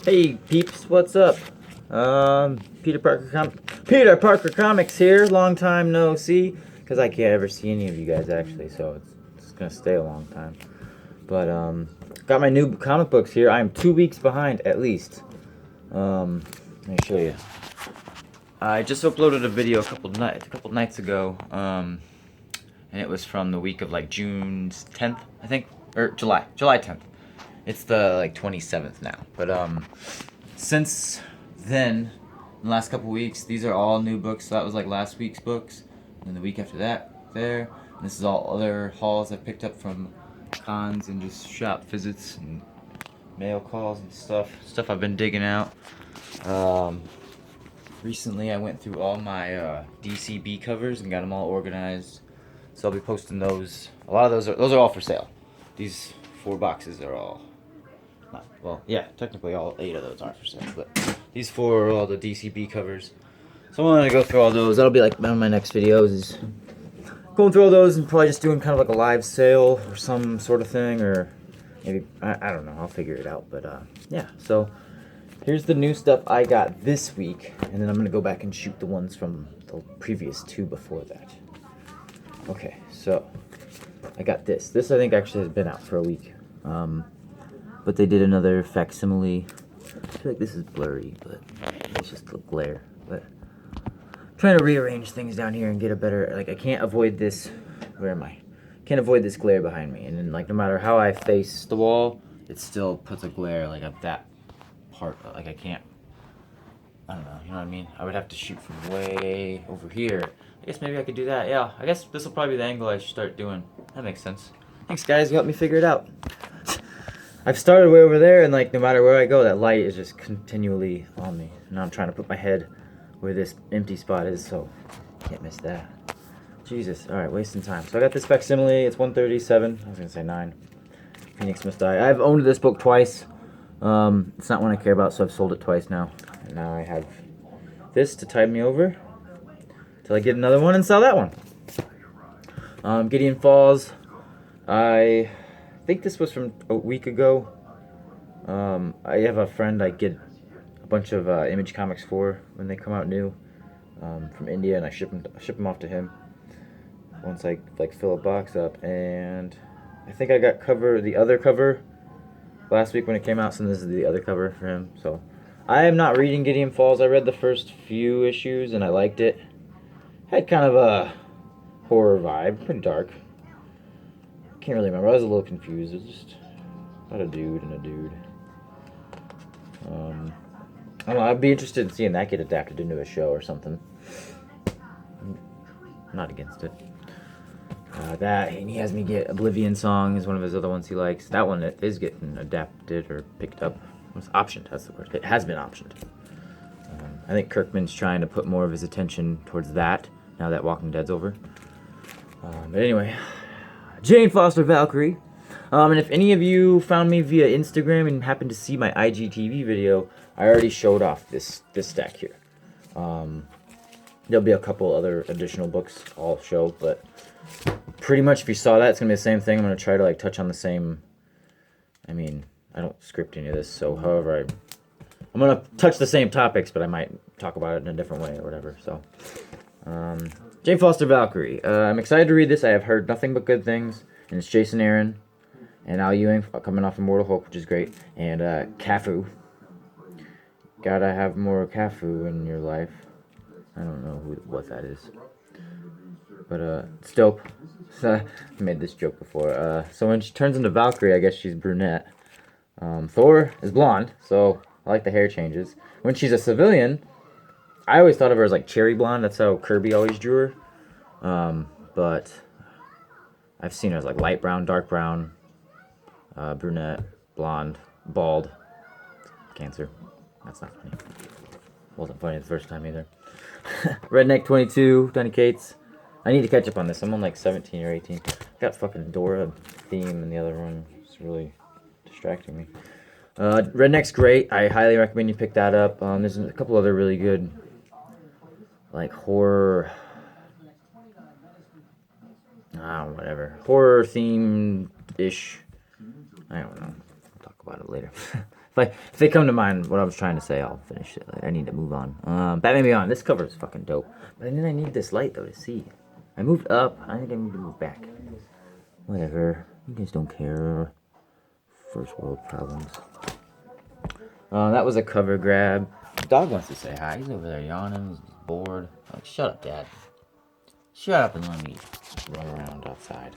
Hey peeps, what's up? PeterParkerComix here. Long time no see, because I can't ever see any of you guys actually, so it's gonna stay a long time. But got my new comic books here. I am 2 weeks behind at least. Let me show you. I just uploaded a video a couple nights ago, and it was from the week of like June 10th, I think, or July 10th. It's the like 27th now, but since then, in the last couple weeks, these are all new books. So that was like last week's books, and the week after that, there. And this is all other hauls I picked up from cons and just shop visits and mail calls and stuff I've been digging out. Recently I went through all my DCB covers and got them all organized. So I'll be posting those. A lot of those are all for sale. These 4 boxes are all, well, yeah, technically all 8 of those aren't for sale, but these 4 are all the DCB covers. So I'm gonna go through all those. That'll be like one of my next videos, is going through all those and probably just doing kind of like a live sale or some sort of thing, or maybe, I don't know, I'll figure it out. But yeah, so here's the new stuff I got this week, and then I'm gonna go back and shoot the ones from the previous 2 before that. Okay, so I got this. This I think actually has been out for a week. But they did another facsimile. I feel like this is blurry, but it's just the glare. But I'm trying to rearrange things down here and get a better, like I can't avoid this, where am I? Can't avoid this glare behind me. And then like no matter how I face the wall, it still puts a glare like at that part. Like I can't, I don't know, you know what I mean? I would have to shoot from way over here. I guess maybe I could do that. Yeah, I guess this will probably be the angle I should start doing. That makes sense. Thanks guys, you helped me figure it out. I've started way over there, and like no matter where I go, that light is just continually on me. Now I'm trying to put my head where this empty spot is, so can't miss that. Jesus, all right, wasting time. So I got this facsimile. It's 137. I was gonna say 9. Phoenix Must Die. I've owned this book twice. It's not one I care about, so I've sold it twice now. And now I have this to tide me over till I get another one and sell that one. Gideon Falls. I think this was from a week ago. I have a friend I get a bunch of Image comics for when they come out new from India, and I ship them off to him once I like fill a box up. And I think I got the other cover last week when it came out, so this is the other cover for him. So I am not reading Gideon Falls. I read the first few issues and I liked it. Had kind of a horror vibe, pretty dark. Can't really remember. I was a little confused. It was just about a dude and a dude. I don't know. I'd be interested in seeing that get adapted into a show or something. I'm not against it. That, and he has me get Oblivion Song is one of his other ones he likes. That one is getting adapted or picked up. It's optioned. That's the word. It has been optioned. I think Kirkman's trying to put more of his attention towards that now that Walking Dead's over. But anyway. Jane Foster Valkyrie. And if any of you found me via Instagram and happened to see my IGTV video, I already showed off this stack here. There'll be a couple other additional books I'll show, but pretty much if you saw that, it's going to be the same thing. I'm going to try to like touch on the same, I mean, I don't script any of this, so however I'm going to touch the same topics, but I might talk about it in a different way or whatever, so. Jane Foster Valkyrie. I'm excited to read this. I have heard nothing but good things. And it's Jason Aaron and Al Ewing coming off Immortal Hulk, which is great. And Cafu. Gotta have more Cafu in your life. I don't know what that is. But it's dope. I made this joke before. So when she turns into Valkyrie, I guess she's brunette. Thor is blonde, so I like the hair changes. When she's a civilian, I always thought of her as like cherry blonde. That's how Kirby always drew her. But I've seen her as like light brown, dark brown, brunette, blonde, bald, cancer. That's not funny. Wasn't funny the first time either. Redneck 22, Donny Cates. I need to catch up on this. I'm on like 17 or 18. Got fucking Dora theme in the other one. It's really distracting me. Redneck's great. I highly recommend you pick that up. There's a couple other really good like horror, horror themed ish. I don't know. I'll talk about it later. If they come to mind what I was trying to say, I'll finish it. Like, I need to move on. Batman Beyond. This cover is fucking dope. But then I need this light though to see. I moved up. I think I need to move back. Whatever. You guys don't care. First world problems. That was a cover grab. The dog wants to say hi. He's over there yawning. He's bored. Like, shut up, Dad. Shut up and let me run around outside.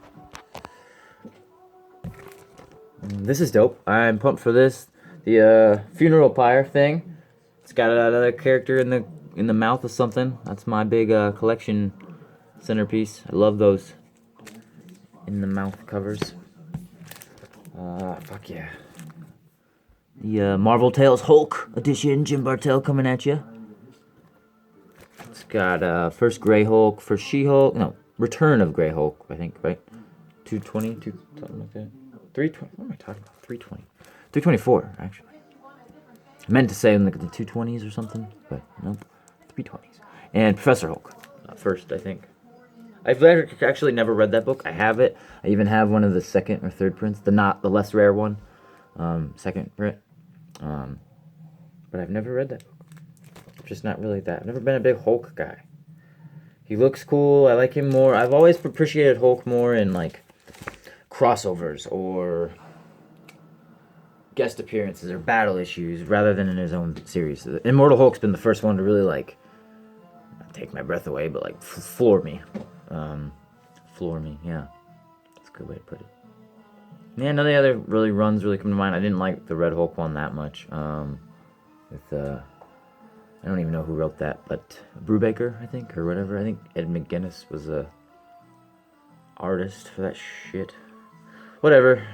This is dope. I'm pumped for this. The funeral pyre thing. It's got another character in the mouth of something. That's my big collection centerpiece. I love those in the mouth covers. Fuck yeah. The Marvel Tales Hulk edition, Jim Bartel coming at you. It's got first Grey Hulk, first She-Hulk, no, Return of Grey Hulk, I think, right? 220, something like that. 320, what am I talking about? 320. 324, actually. I meant to say like the 220s or something, but nope. 320s. And Professor Hulk, first, I think. I've actually never read that book. I have it. I even have one of the second or third prints, the less rare one, second print. But I've never read that book. I'm just not really that. I've never been a big Hulk guy. He looks cool. I like him more. I've always appreciated Hulk more in like crossovers or guest appearances or battle issues rather than in his own series. Immortal Hulk's been the first one to really like not take my breath away, but like floor me. Floor me, yeah. That's a good way to put it. Yeah, none of the other runs really come to mind. I didn't like the Red Hulk one that much. I don't even know who wrote that, but Brubaker, I think, or whatever. I think Ed McGuinness was a artist for that shit. Whatever.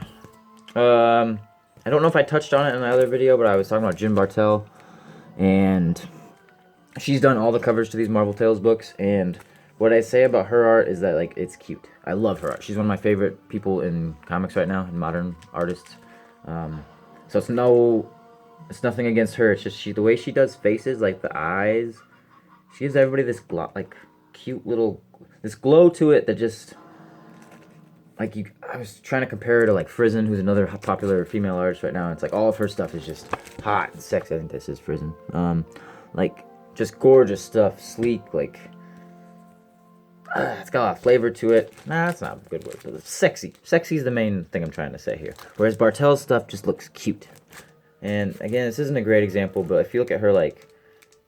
I don't know if I touched on it in the other video, but I was talking about Jim Bartel, and she's done all the covers to these Marvel Tales books, and what I say about her art is that, like, it's cute. I love her art. She's one of my favorite people in comics right now, in modern artists. So it's nothing against her. It's just the way she does faces, like the eyes. She gives everybody this cute little, this glow to it that just, like I was trying to compare her to like Frizen, who's another popular female artist right now. It's like all of her stuff is just hot and sexy. I think this is Frizen. Like just gorgeous stuff, sleek, like. It's got a lot of flavor to it. Nah, that's not a good word. But it's sexy. Sexy is the main thing I'm trying to say here. Whereas Bartel's stuff just looks cute. And again, this isn't a great example, but if you look at her, like,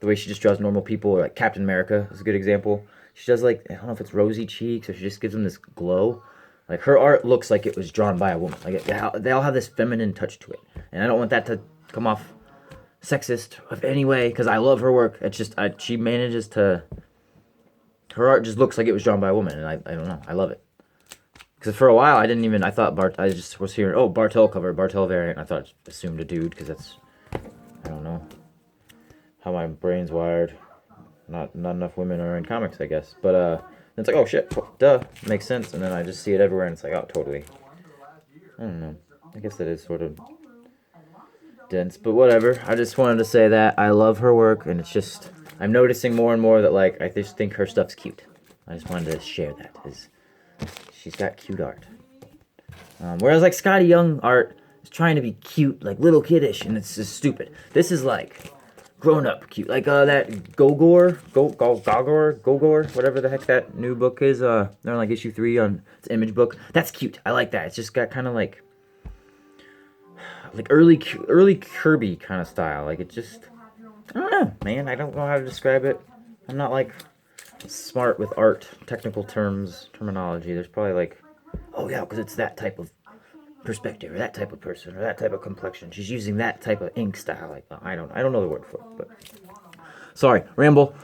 the way she just draws normal people, or like Captain America is a good example. She does, like, I don't know if it's rosy cheeks, or she just gives them this glow. Like, her art looks like it was drawn by a woman. Like, they all have this feminine touch to it. And I don't want that to come off sexist of any way, because I love her work. It's just, she manages to... Her art just looks like it was drawn by a woman, and I don't know. I love it. Because for a while, I just was hearing, oh, Bartel cover, Bartel variant. I thought, assumed a dude, because that's, I don't know, how my brain's wired. Not enough women are in comics, I guess. But it's like, oh, shit, duh, makes sense. And then I just see it everywhere, and it's like, oh, totally. I don't know. I guess that is sort of dense, but whatever. I just wanted to say that. I love her work, and it's just... I'm noticing more and more that, like, I just think her stuff's cute. I just wanted to share that, because she's got cute art. Whereas, like, Scotty Young art is trying to be cute, like, little kiddish, and it's just stupid. This is, like, grown-up cute. Like, that Gogor, whatever the heck that new book is. They're on, like, issue 3 on its Image book. That's cute. I like that. It's just got kind of, like early Kirby kind of style. Like, it just... I don't know, man. I don't know how to describe it. I'm not, like, smart with art, technical terminology. There's probably, like, oh, yeah, because it's that type of perspective, or that type of person, or that type of complexion. She's using that type of ink style. Like, I don't know the word for it, but... Sorry, ramble.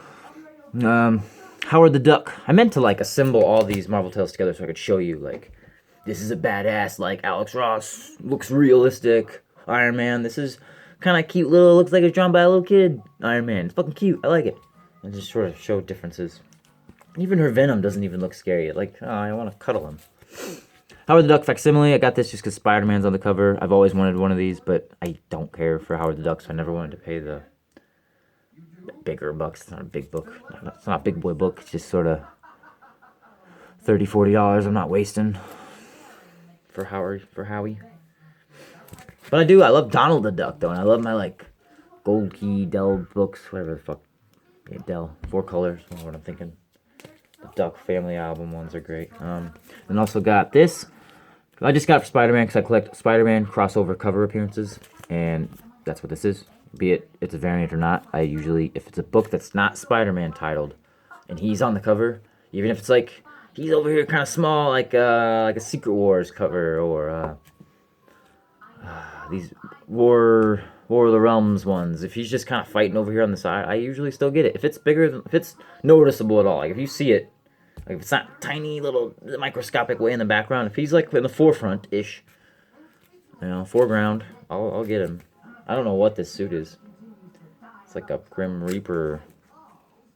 Howard the Duck. I meant to, like, assemble all these Marvel Tales together so I could show you, like, this is a badass, like, Alex Ross, looks realistic. Iron Man, this is... kind of cute little, looks like it's drawn by a little kid. Iron Man, it's fucking cute. I like it. And just sort of show differences. Even her Venom doesn't even look scary. Like, oh, I want to cuddle him. Howard the Duck facsimile. I got this just because Spider-Man's on the cover. I've always wanted one of these, but I don't care for Howard the Duck, so I never wanted to pay the bigger bucks. It's not a big book. It's not a big boy book. It's just sort of $30, $40 I'm not wasting for Howie. But I love Donald the Duck, though, and I love my, like, Gold Key, Dell books, whatever the fuck. Yeah, Dell, 4 colors, what I'm thinking. The Duck Family album ones are great. And also got this. I just got it for Spider-Man because I collect Spider-Man crossover cover appearances, and that's what this is. Be it it's a variant or not, I usually, if it's a book that's not Spider-Man titled, and he's on the cover, even if it's like, he's over here kind of small, like a Secret Wars cover, or these War of the Realms ones. If he's just kind of fighting over here on the side, I usually still get it. If it's bigger, if it's noticeable at all, like if you see it, like if it's not tiny little microscopic way in the background, if he's like in the forefront-ish, foreground, I'll get him. I don't know what this suit is. It's like a Grim Reaper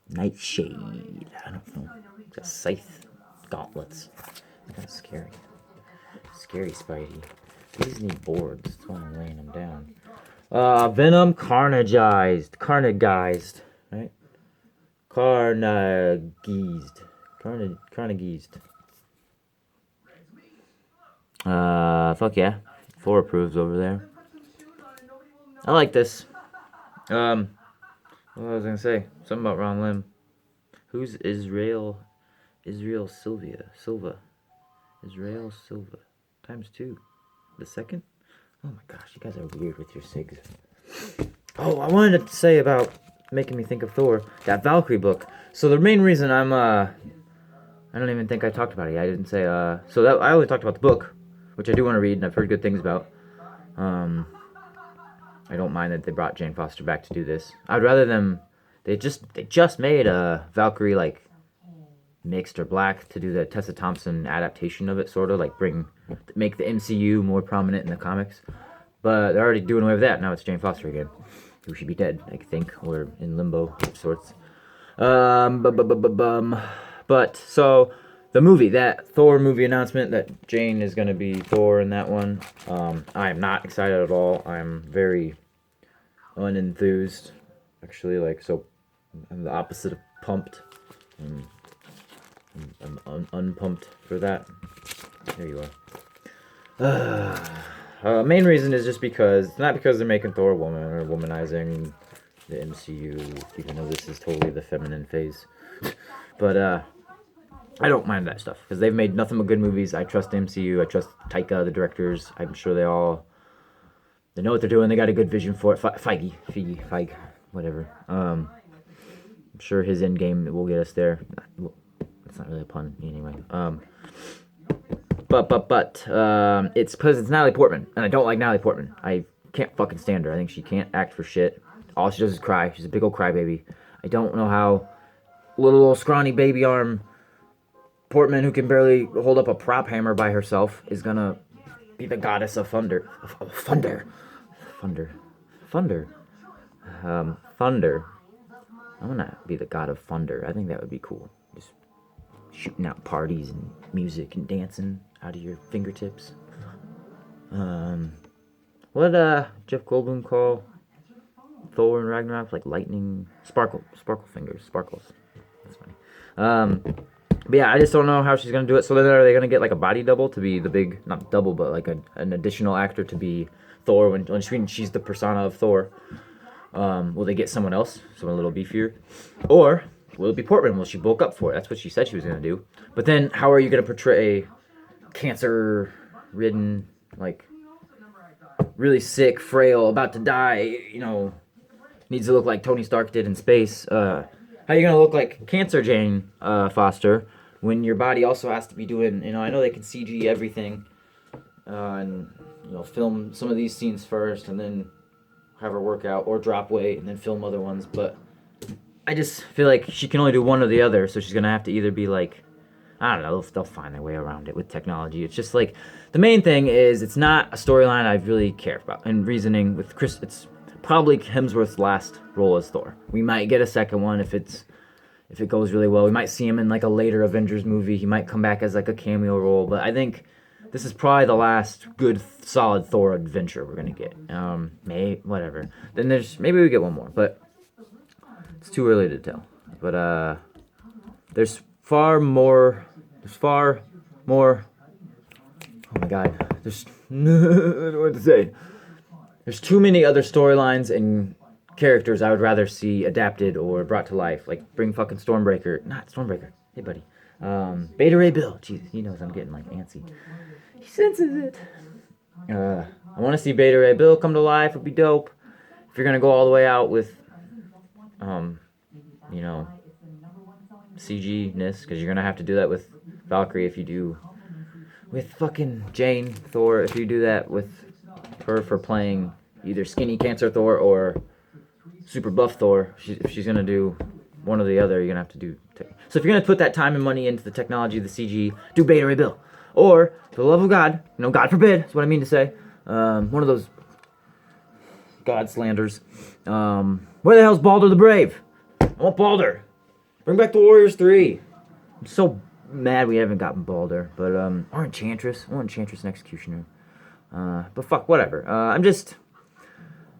Nightshade. I don't know. It's a scythe gauntlets. Kind of scary. Scary Spidey. These need boards. That's why I'm laying them down. Venom carnagized, right? Carnagized. Fuck yeah. 4 approves over there. I like this. What was I gonna say? Something about Ron Lim. Who's Israel Silva. Israel Silva. ×2. The second? Oh my gosh, you guys are weird with your SIGs. Oh, I wanted to say about making me think of Thor, that Valkyrie book. So the main reason I don't even think I talked about it yet. I didn't say, so that I only talked about the book, which I do want to read and I've heard good things about. I don't mind that they brought Jane Foster back to do this. I'd rather them, they just made a Valkyrie, like, mixed or black to do the Tessa Thompson adaptation of it, sort of, like make the MCU more prominent in the comics. But they're already doing away with that. Now it's Jane Foster again, who should be dead, I think, or in limbo of sorts. But so the movie, that Thor movie announcement that Jane is going to be Thor in that one, I am not excited at all. I'm very unenthused, actually. Like, so I'm the opposite of pumped. I'm unpumped for that. There you are. Main reason is just because, not because they're making Thor a woman or womanizing the MCU, even though this is totally the feminine phase. But I don't mind that stuff because they've made nothing but good movies. I trust the MCU. I trust Taika, the directors. I'm sure they know what they're doing. They got a good vision for it. Feige, whatever. I'm sure his end game will get us there. It's not really a pun anyway. But it's because it's Natalie Portman, and I don't like Natalie Portman. I can't fucking stand her. I think she can't act for shit. All she does is cry. She's a big old crybaby. I don't know how little old scrawny baby arm Portman, who can barely hold up a prop hammer by herself, is gonna be the goddess of thunder. Thunder. I'm gonna be the god of thunder. I think that would be cool. Just shooting out parties and music and dancing out of your fingertips. What Jeff Goldblum call Thor and Ragnarok? Like lightning, sparkle fingers, sparkles. That's funny. But yeah, I just don't know how she's gonna do it. So then are they gonna get like a body double to be the big, not double, but like an additional actor to be Thor when she's the persona of Thor? Will they get someone else, someone a little beefier? Or will it be Portman? Will she bulk up for it? That's what she said she was going to do. But then how are you going to portray a cancer-ridden, like, really sick, frail, about to die, needs to look like Tony Stark did in space? How are you going to look like Cancer Jane Foster when your body also has to be doing, I know they can CG everything and, film some of these scenes first and then have her work out or drop weight and then film other ones, but I just feel like she can only do one or the other, so she's gonna have to either be like, I don't know, they'll find their way around it with technology. It's just like, the main thing is it's not a storyline I really care about, and reasoning with Chris, it's probably Hemsworth's last role as Thor. We might get a second one if it goes really well. We might see him in like a later Avengers movie. He might come back as like a cameo role, but I think this is probably the last good, solid Thor adventure we're gonna get. Whatever. Then maybe we get one more, but it's too early to tell. But there's far more. Oh my God. I don't know what to say. There's too many other storylines and characters I would rather see adapted or brought to life. Like, bring fucking Stormbreaker. Not Stormbreaker. Hey, buddy. Beta Ray Bill. Jesus, he knows I'm getting, like, antsy. He senses it. I want to see Beta Ray Bill come to life. It'd be dope. If you're going to go all the way out with, you know, CG-ness, because you're going to have to do that with Valkyrie if you do with fucking Jane Thor, if you do that with her for playing either skinny cancer Thor or super buff Thor. If she's going to do one or the other, you're going to have to do... So if you're going to put that time and money into the technology, the CG, do Beta Ray Bill. Or, for the love of God, you know, God forbid, that's what I mean to say, one of those God slanders. Where the hell's Balder the Brave? I want Balder. Bring back the Warriors 3. I'm so mad we haven't gotten Balder. But, or Enchantress. I want Enchantress and Executioner. But fuck, whatever. I'm just...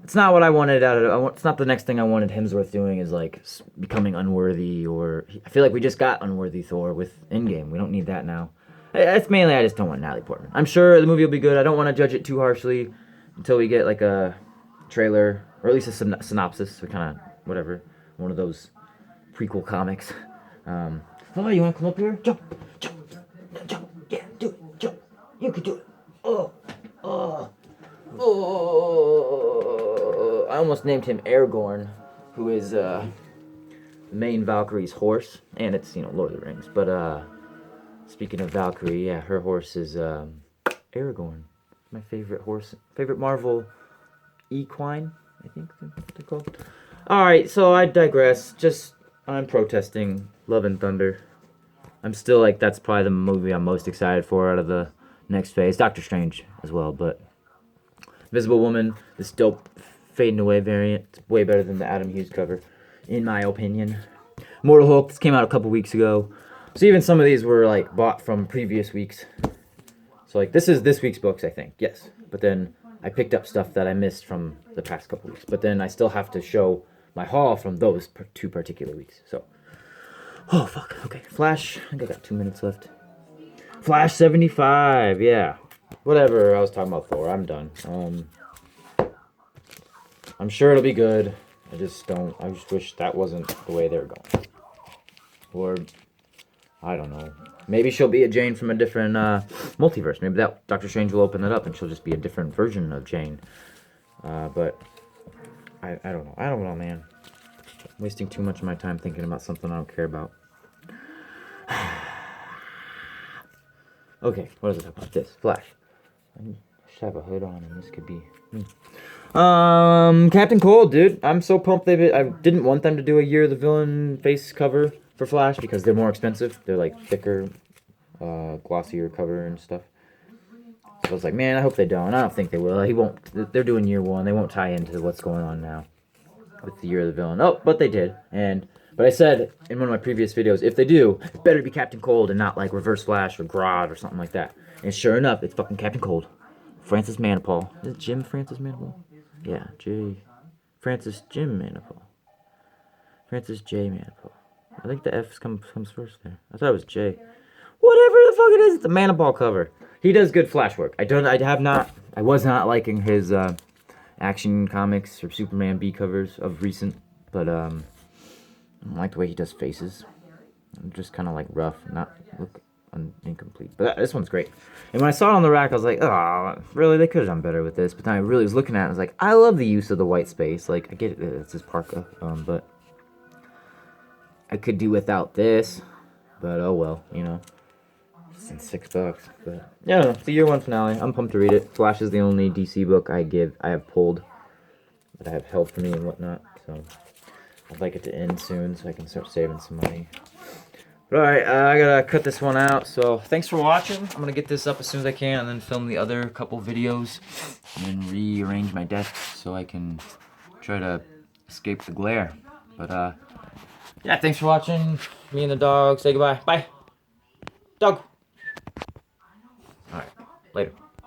It's not what I wanted out of it. It's not the next thing I wanted Hemsworth doing is, like, becoming unworthy or... I feel like we just got unworthy Thor with Endgame. We don't need that now. It's mainly I just don't want Natalie Portman. I'm sure the movie will be good. I don't want to judge it too harshly until we get, like, a trailer or at least a synopsis or kind of whatever. One of those prequel comics. Oh, you want to come up here? Jump, jump, jump. Yeah, do it. Jump. You can do it. Oh. I almost named him Aragorn, who is the main Valkyrie's horse, and it's, you know, Lord of the Rings. But speaking of Valkyrie, yeah, her horse is Aragorn. My favorite horse, favorite Marvel equine, I think they're called. All right, so I digress. I'm protesting Love and Thunder. I'm still like, that's probably the movie I'm most excited for out of the next phase. Doctor Strange as well, but Invisible Woman, this dope fading away variant, it's way better than the Adam Hughes cover, in my opinion. Mortal Hulk, this came out a couple weeks ago. So even some of these were like bought from previous weeks. So like this is this week's books, I think, yes. But then I picked up stuff that I missed from the past couple weeks. But then I still have to show my haul from those two particular weeks. So, oh fuck, okay. Flash, I think I got 2 minutes left. Flash 75, yeah. Whatever, I was talking about Thor, I'm done. I'm sure it'll be good. I just wish that wasn't the way they were going. Or, I don't know. Maybe she'll be a Jane from a different multiverse. Maybe that Doctor Strange will open that up and she'll just be a different version of Jane. But, I don't know. I don't know, man. I'm wasting too much of my time thinking about something I don't care about. Okay, what does it talk about? This, Flash. I should have a hood on and this could be... Captain Cold, dude. I'm so pumped. I didn't want them to do a Year of the Villain face cover for Flash because they're more expensive. They're like thicker, glossier cover and stuff. So I was like, man, I hope they don't. I don't think they will. He won't. They're doing year one. They won't tie into what's going on now with the Year of the Villain. Oh, but they did. But I said in one of my previous videos, if they do, it better be Captain Cold and not like Reverse Flash or Grodd or something like that. And sure enough, it's fucking Captain Cold. Francis Manipal. Is it Jim Francis Manipal? Yeah, Jim Manipal. Francis J. Manipal. I think the F comes first there. I thought it was J. Whatever the fuck it is, it's a Manipal cover. He does good Flash work. I was not liking his Action Comics or Superman B covers of recent, but I don't like the way he does faces. I'm just kind of like rough, not look incomplete. But this one's great. And when I saw it on the rack, I was like, oh, really? They could have done better with this. But then I really was looking at it, I was like, I love the use of the white space. Like, I get it, it's his parka, but I could do without this. But oh well, you know. It's $6. But yeah, it's the year one finale. I'm pumped to read it. Flash is the only DC book I have pulled that I have held for me and whatnot. So I'd like it to end soon so I can start saving some money. But alright, I gotta cut this one out, so thanks for watching. I'm gonna get this up as soon as I can and then film the other couple videos and then rearrange my desk so I can try to escape the glare. But yeah, thanks for watching. Me and the dog say goodbye. Bye. Dog. Alright, later.